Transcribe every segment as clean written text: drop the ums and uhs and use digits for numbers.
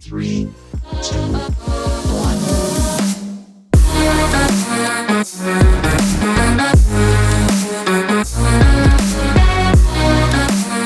3, 2, 1.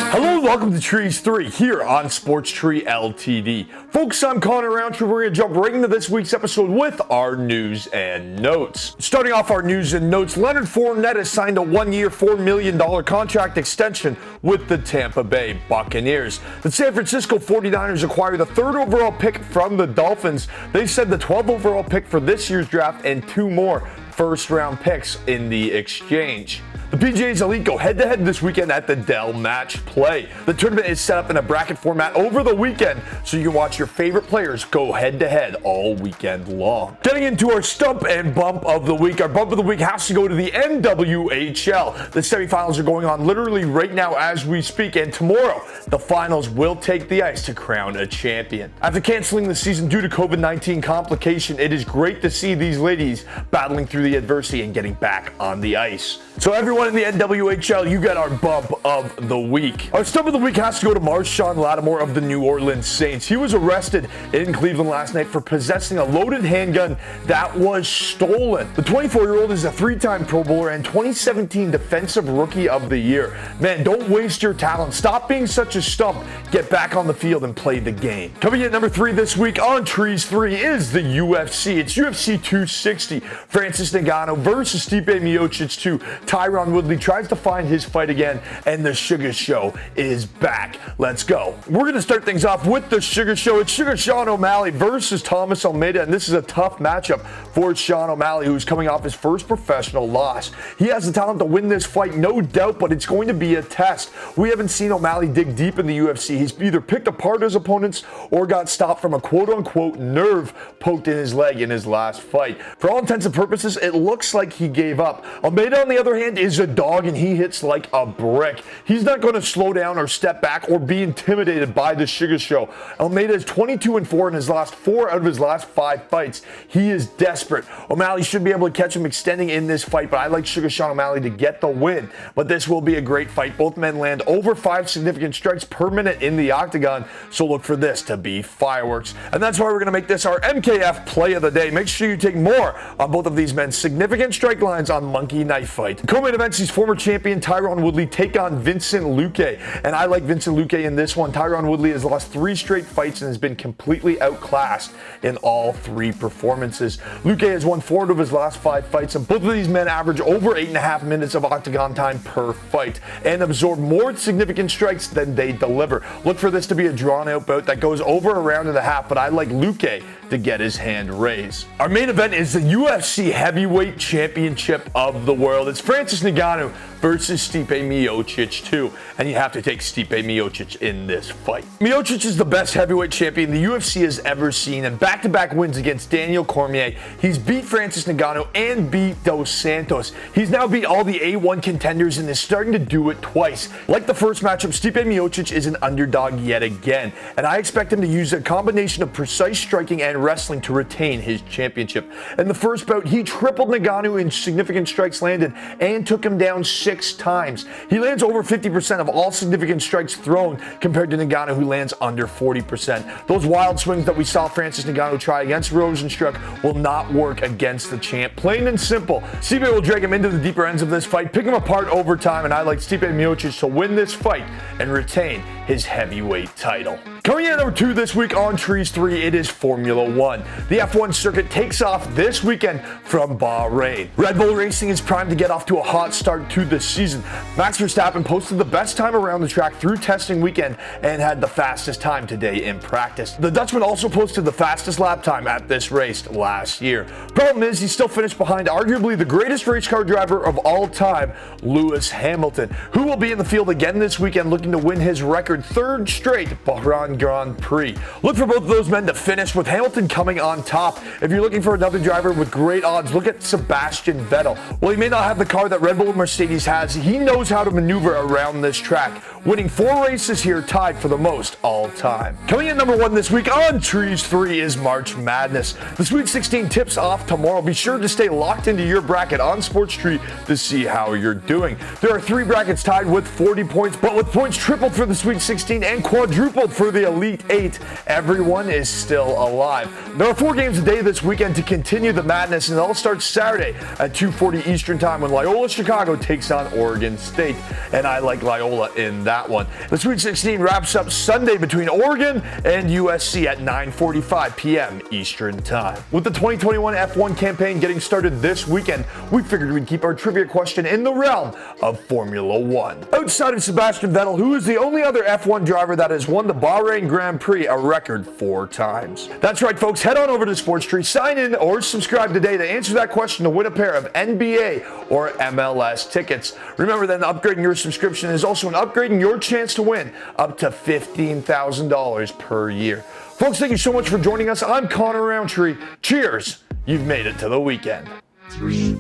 Hello and welcome to Trees 3 here on Sports Tree Ltd. Folks, I'm Connor Roundtree. We're going to jump right into this week's episode with our news and notes. Starting off our news and notes, Leonard Fournette has signed a one-year, $4 million contract extension with the Tampa Bay Buccaneers. The San Francisco 49ers acquired the third overall pick from the Dolphins. They said the 12th overall pick for this year's draft and 2 more first-round picks in the exchange. The PGA's Elite go head-to-head this weekend at the Dell Match Play. The tournament is set up in a bracket format over the weekend, so you can watch your favorite players go head-to-head all weekend long. Getting into our stump and bump of the week. Our bump of the week has to go to the NWHL. The semifinals are going on literally right now as we speak, and tomorrow the finals will take the ice to crown a champion. After canceling the season due to COVID-19 complication, it is great to see these ladies battling through the adversity and getting back on the ice. So everyone in the NWHL, you get our bump of the week. Our stump of the week has to go to Marshawn Lattimore of the New Orleans Saints. He was arrested in Cleveland last night for possessing a loaded handgun that was stolen. The 24-year-old is a 3-time Pro Bowler and 2017 Defensive Rookie of the Year. Man, don't waste your talent. Stop being such a stump. Get back on the field and play the game. Coming in at number 3 this week on Trees 3 is the UFC. It's UFC 260. Francis Ngannou versus Stipe Miocic 2. Tyron Woodley tries to find his fight again, and the Sugar Show is back. Let's go. We're going to start things off with the Sugar Show. It's Sugar Sean O'Malley versus Thomas Almeida, and this is a tough matchup for Sean O'Malley, who's coming off his first professional loss. He has the talent to win this fight, no doubt, but it's going to be a test. We haven't seen O'Malley dig deep in the UFC. He's either picked apart his opponents or got stopped from a quote-unquote nerve poked in his leg in his last fight. For all intents and purposes, it looks like he gave up. Almeida, on the other hand, is a dog and he hits like a brick. He's not going to slow down or step back or be intimidated by the Sugar Show. Almeida is 22-4 in his last 4 out of his last 5 fights. He is desperate. O'Malley should be able to catch him extending in this fight, but I like Sugar Sean O'Malley to get the win. But this will be a great fight. Both men land over 5 significant strikes per minute in the octagon, so look for this to be fireworks. And that's why we're going to make this our MKF play of the day. Make sure you take more on both of these men's significant strike lines on Monkey Knife Fight. Co-main event sees former champion Tyron Woodley take on Vincent Luque, and I like Vincent Luque in this one. Tyron Woodley has lost 3 straight fights and has been completely outclassed in all 3 performances. Luque has won 4 of his last 5 fights, and both of these men average over 8.5 minutes of octagon time per fight and absorb more significant strikes than they deliver. Look for this to be a drawn-out bout that goes over a round and a half, but I like Luque to get his hand raised. Our main event is the UFC Heavyweight Championship of the World. It's Francis Ngannou versus Stipe Miocic 2, and you have to take Stipe Miocic in this fight. Miocic is the best heavyweight champion the UFC has ever seen, and back-to-back wins against Daniel Cormier. He's beat Francis Ngannou and beat Dos Santos. He's now beat all the A1 contenders and is starting to do it twice. Like the first matchup, Stipe Miocic is an underdog yet again, and I expect him to use a combination of precise striking and wrestling to retain his championship. In the first bout, he tripled Ngannou in significant strikes landed and took him down 6 times. He lands over 50% of all significant strikes thrown compared to Ngannou, who lands under 40%. Those wild swings that we saw Francis Ngannou try against Rosenstruck will not work against the champ. Plain and simple. Stipe will drag him into the deeper ends of this fight, pick him apart over time, and I like Stipe Miocic to win this fight and retain his heavyweight title. Coming in at number 2 this week on Trees 3, it is Formula 1. The F1 circuit takes off this weekend from Bahrain. Red Bull Racing is primed to get off to a hot start to the season. Max Verstappen posted the best time around the track through testing weekend and had the fastest time today in practice. The Dutchman also posted the fastest lap time at this race last year. Problem is, he still finished behind arguably the greatest race car driver of all time, Lewis Hamilton, who will be in the field again this weekend looking to win his record 3rd straight Bahrain Grand Prix. Look for both of those men to finish, with Hamilton coming on top. If you're looking for another driver with great odds, look at Sebastian Vettel. While he may not have the car that Red Bull and Mercedes has, he knows how to maneuver around this track, winning 4 races here, tied for the most all time. Coming in number 1 this week on Trees 3 is March Madness. The Sweet 16 tips off tomorrow. Be sure to stay locked into your bracket on Sports Tree to see how you're doing. There are 3 brackets tied with 40 points, but with points tripled for the Sweet 16 and quadrupled for the Elite 8. Everyone is still alive. There are 4 games a day this weekend to continue the madness, and they'll start Saturday at 2:40 Eastern Time when Loyola Chicago takes on Oregon State, and I like Loyola in that one. The Sweet 16 wraps up Sunday between Oregon and USC at 9:45 p.m. Eastern Time. With the 2021 F1 campaign getting started this weekend, we figured we'd keep our trivia question in the realm of Formula One. Outside of Sebastian Vettel, who is the only other F1 driver that has won the Bahrain Grand Prix a record 4 times. That's right, folks. Head on over to Sports Tree, sign in or subscribe today to answer that question to win a pair of NBA or MLS tickets. Remember that upgrading your subscription is also an upgrade in your chance to win up to $15,000 per year. Folks, thank you so much for joining us. I'm Connor Roundtree. Cheers. You've made it to the weekend. 3,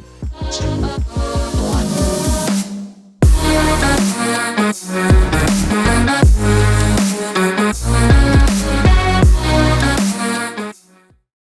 2, 1.